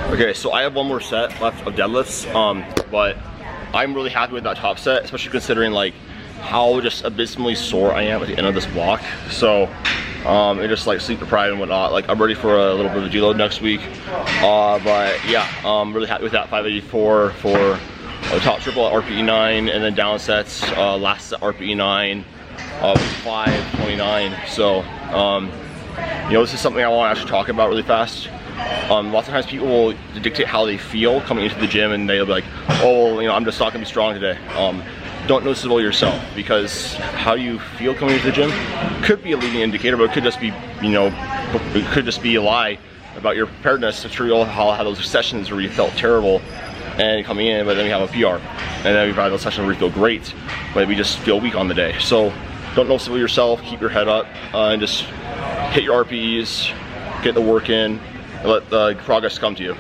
Okay, so I have one more set left of deadlifts, but I'm really happy with that top set, especially considering like how just abysmally sore I am at the end of this block. So and just like sleep deprived and whatnot. Like I'm ready for a little bit of a deload next week. But yeah, I'm really happy with that 584 for top triple at RPE 9, and then down sets last set RPE 9 of 529. So you know, this is something I want to actually talk about really fast. Lots of times people will dictate how they feel coming into the gym, and they'll be like, oh, you know, I'm just not gonna be strong today. Don't notice it all yourself, because how you feel coming into the gym could be a leading indicator, but it could just be, you know, it could just be a lie about your preparedness. I'm sure you all had those sessions where you felt terrible and coming in, but then you have a PR, and then you've had those sessions where you feel great, but we just feel weak on the day. So don't notice it all yourself. Keep your head up and just hit your RPEs, get the work in, and let the progress come to you.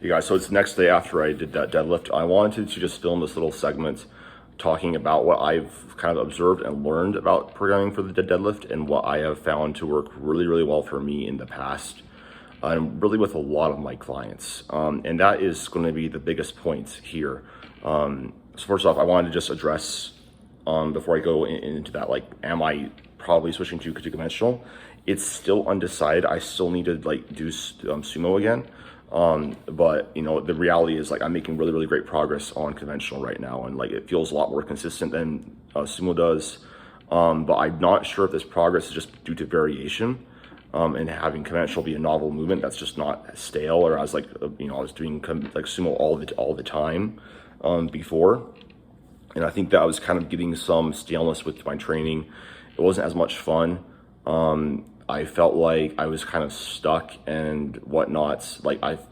Hey guys, so it's the next day after I did that deadlift. I wanted to just film this little segment talking about what I've kind of observed and learned about programming for the deadlift, and what I have found to work really, really well for me in the past, and really with a lot of my clients. And that is going to be the biggest point here. So first off, I wanted to just address, before I go into that, like, am I probably switching to conventional? It's still undecided. I still need to like do sumo again. But you know, the reality is like I'm making really, really great progress on conventional right now, and like it feels a lot more consistent than sumo does. But I'm not sure if this progress is just due to variation, and having conventional be a novel movement that's just not stale, or as like you know, I was doing like sumo all the time before, and I think that I was kind of getting some staleness with my training. It wasn't as much fun. I felt like I was kind of stuck and whatnot.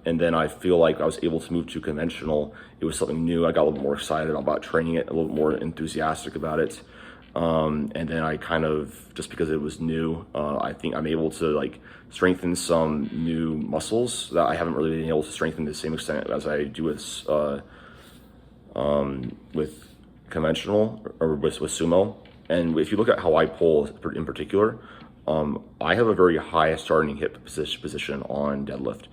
And then I feel like I was able to move to conventional. It was something new. I got a little more excited about training it, a little more enthusiastic about it. And then I kind of, just because it was new, I think I'm able to like strengthen some new muscles that I haven't really been able to strengthen to the same extent as I do with conventional or with sumo. And if you look at how I pull in particular, I have a very high starting hip position on deadlift,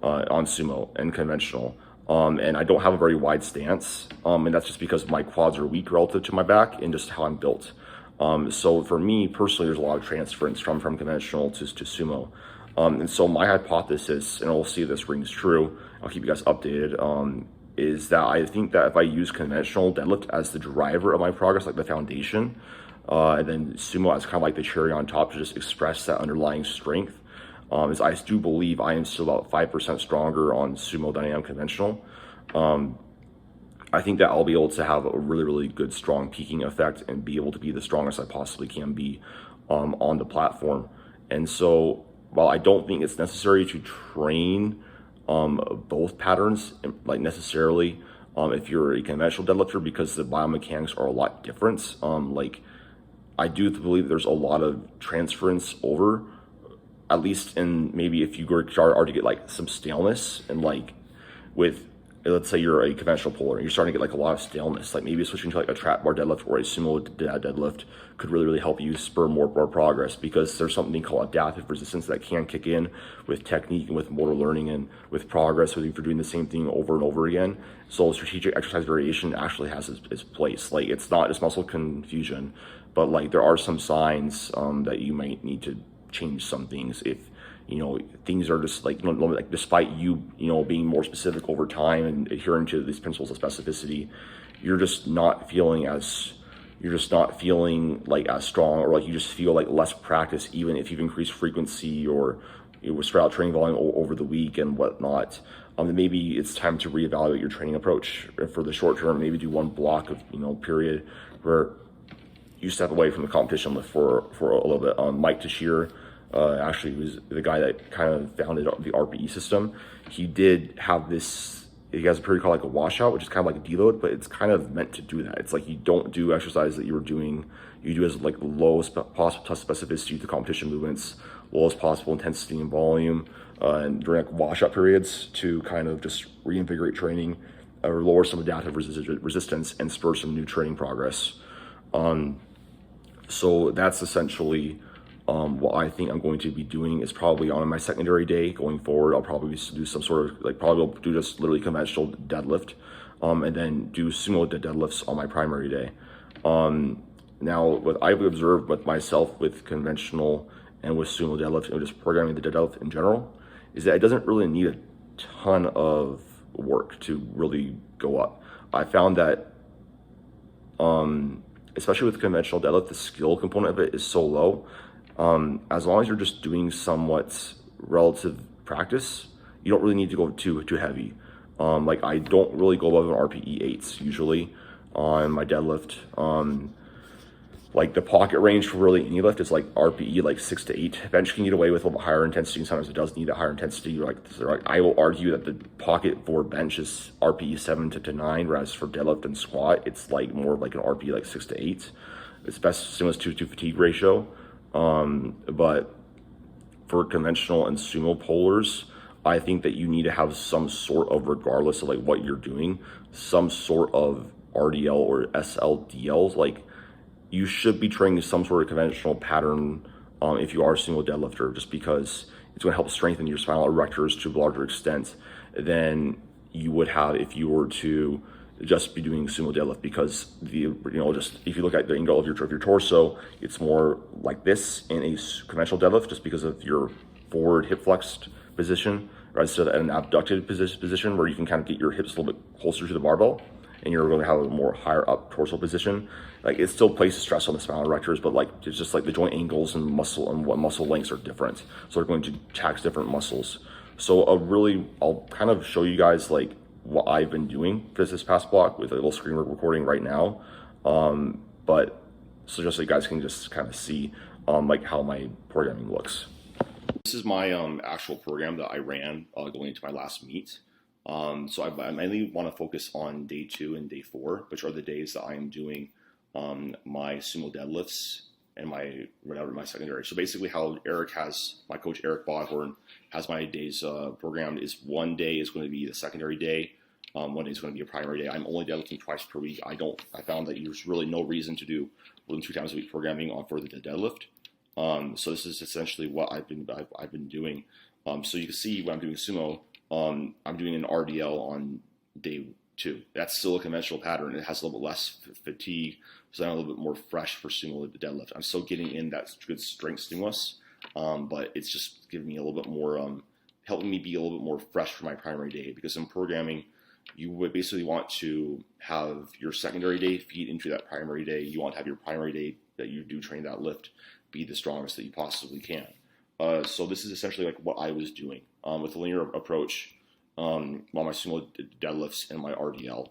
on sumo and conventional, and I don't have a very wide stance, and that's just because my quads are weak relative to my back and just how I'm built. So for me personally, there's a lot of transference from conventional to sumo, and so my hypothesis, and we'll see if this rings true, I'll keep you guys updated, is that I think that if I use conventional deadlift as the driver of my progress, like the foundation, and then sumo as kind of like the cherry on top to just express that underlying strength, is I do believe I am still about 5% stronger on sumo than I am conventional. I think that I'll be able to have a really, really good, strong peaking effect and be able to be the strongest I possibly can be on the platform. And so while I don't think it's necessary to train both patterns, like necessarily, if you're a conventional deadlifter, because the biomechanics are a lot different, like I do believe there's a lot of transference over, at least in maybe if you are to get like some staleness, and like with let's say you're a conventional puller and you're starting to get like a lot of staleness, like maybe switching to like a trap bar deadlift or a sumo deadlift could really help you spur more progress, because there's something called adaptive resistance that can kick in with technique and with motor learning and with progress if you're doing the same thing over and over again. So strategic exercise variation actually has its place. Like, it's not just muscle confusion, but like there are some signs that you might need to change some things if things are just like, like despite you being more specific over time and adhering to these principles of specificity, you're just not feeling like as strong, or like you just feel like less practice, even if you've increased frequency or spread out training volume over the week and whatnot. Then maybe it's time to reevaluate your training approach for the short term. Maybe do one block of period where you step away from the competition lift for a little bit. Mike Tashir, actually, was the guy that kind of founded the RPE system. He did have this, he has a period called like a washout, which is kind of like a deload, but it's kind of meant to do that. It's like you don't do exercise that you do as like lowest possible specificity to competition movements, lowest possible intensity and volume, and during like washout periods to kind of just reinvigorate training or lower some adaptive resistance and spur some new training progress. So that's essentially what I think I'm going to be doing. Is probably on my secondary day going forward, I'll probably do some sort of probably do just literally conventional deadlift, and then do sumo deadlifts on my primary day. Now, what I've observed with myself with conventional and with sumo deadlift and just programming the deadlift in general is that it doesn't really need a ton of work to really go up. I found that especially with conventional deadlift, the skill component of it is so low. As long as you're just doing somewhat relative practice, you don't really need to go too heavy. Like, I don't really go above an RPE 8s usually on my deadlift. Like the pocket range for really any lift is like RPE like 6 to 8. Bench can get away with a little bit higher intensity, and sometimes it does need a higher intensity. Like I will argue that the pocket for bench is RPE 7 to 9, whereas for deadlift and squat, it's like more like an RPE like 6 to 8. It's best similar to fatigue ratio. But for conventional and sumo pullers, I think that you need to have some sort of, regardless of like what you're doing, some sort of RDL or SLDLs. Like, you should be training some sort of conventional pattern if you are a single deadlifter, just because it's going to help strengthen your spinal erectors to a larger extent than you would have if you were to just be doing sumo deadlift, because just if you look at the angle of your torso, it's more like this in a conventional deadlift, just because of your forward hip flexed position, right? So at an abducted position where you can kind of get your hips a little bit closer to the barbell, and you're going to have a more higher up torso position. Like, it still places stress on the spinal erectors, but like it's just like the joint angles and what muscle lengths are different, so they're going to tax different muscles. So I'll kind of show you guys like what I've been doing for this past block with a little screen recording right now. But so just so you guys can just kind of see like how my programming looks. This is my actual program that I ran going into my last meet. So I mainly want to focus on day 2 and day 4, which are the days that I am doing my sumo deadlifts and my secondary. So basically how my coach Eric Bodhorn has my days programmed is one day is going to be the secondary day, one day is going to be a primary day. I'm only deadlifting twice per week. I found that there's really no reason to do more than 2 times a week programming on for the deadlift. So this is essentially what I've been doing. So you can see when I'm doing sumo, I'm doing an RDL on day 2. That's still a conventional pattern. It has a little bit less fatigue, so I'm a little bit more fresh for sumo deadlift. I'm still getting in that good strength stimulus, but it's just giving me a little bit more, helping me be a little bit more fresh for my primary day. Because in programming, you would basically want to have your secondary day feed into that primary day. You want to have your primary day that you do train that lift be the strongest that you possibly can. So this is essentially like what I was doing with a linear approach on my sumo deadlifts and my RDL.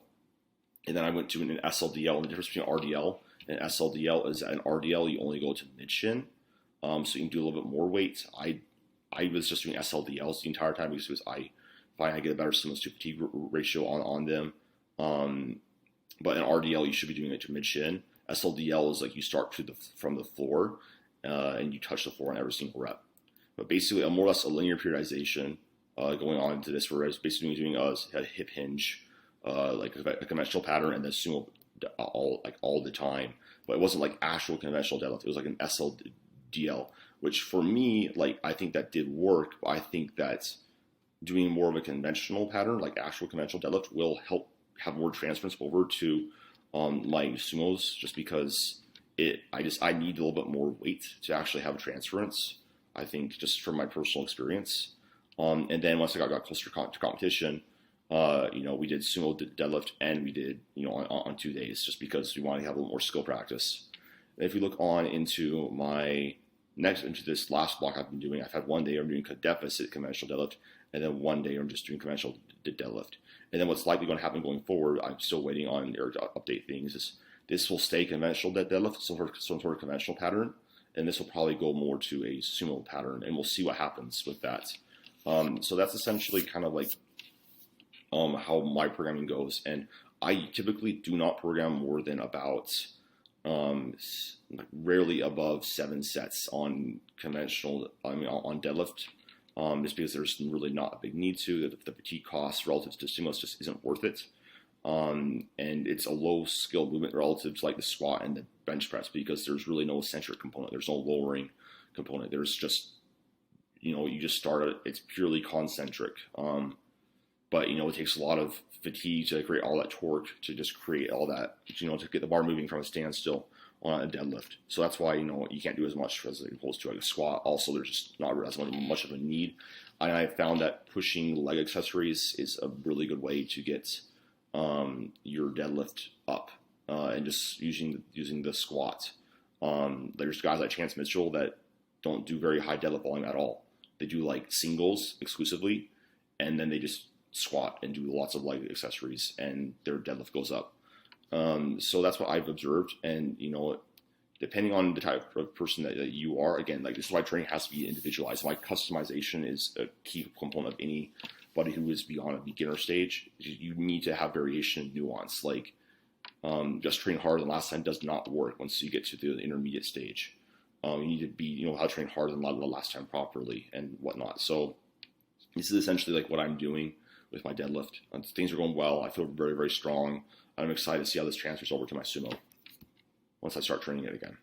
And then I went to an SLDL, and the difference between RDL and SLDL is that an RDL you only go to mid shin, so you can do a little bit more weight. I was just doing SLDLs the entire time because I find I get a better stimulus to fatigue ratio on them. But in RDL you should be doing it to mid shin. SLDL is like you start from the floor and you touch the floor on every single rep. But basically, more or less a linear periodization going on into this, where I was basically doing a hip hinge like a conventional pattern and then sumo all the time. But it wasn't like actual conventional deadlift. It was like an SLDL, which for me, like I think that did work. But I think that doing more of a conventional pattern, like actual conventional deadlift, will help have more transference over to my sumos, just because I need a little bit more weight to actually have a transference. I think just from my personal experience. And then once I got closer to competition, we did sumo deadlift and we did, on 2 days, just because we wanted to have a little more skill practice. And if we look on into into this last block I've been doing, I've had 1 day I'm doing deficit conventional deadlift, and then 1 day I'm just doing conventional deadlift. And then what's likely going to happen going forward, I'm still waiting on Eric to update things, is this will stay conventional deadlift, some sort of conventional pattern, and this will probably go more to a sumo pattern, and we'll see what happens with that. So that's essentially kind of like how my programming goes. And I typically do not program more than about rarely above 7 sets on conventional, on deadlift, just because there's really not a big need to. The fatigue cost relative to stimulus just isn't worth it. And it's a low skill movement relative to like the squat and the bench press, because there's really no eccentric component. There's no lowering component. There's just, you just start it. It's purely concentric. But it takes a lot of fatigue to create all that torque, to just create all that, to get the bar moving from a standstill on a deadlift. So that's why, you can't do as much as opposed to like a squat. Also, there's just not as much of a need. And I found that pushing leg accessories is a really good way to get your deadlift up, and just using the squat. There's guys like Chance Mitchell that don't do very high deadlift volume at all. They do like singles exclusively, and then they just squat and do lots of leg accessories, and their deadlift goes up. So that's what I've observed. And depending on the type of person that you are, again, like this is why training has to be individualized. Like customization is a key component of anybody who is beyond a beginner stage. You need to have variation and nuance. Like just training harder than last time does not work once you get to the intermediate stage. You need to be, how to train harder than the last time properly and whatnot. So this is essentially like what I'm doing with my deadlift. Things are going well. I feel very, very strong. I'm excited to see how this transfers over to my sumo once I start training it again.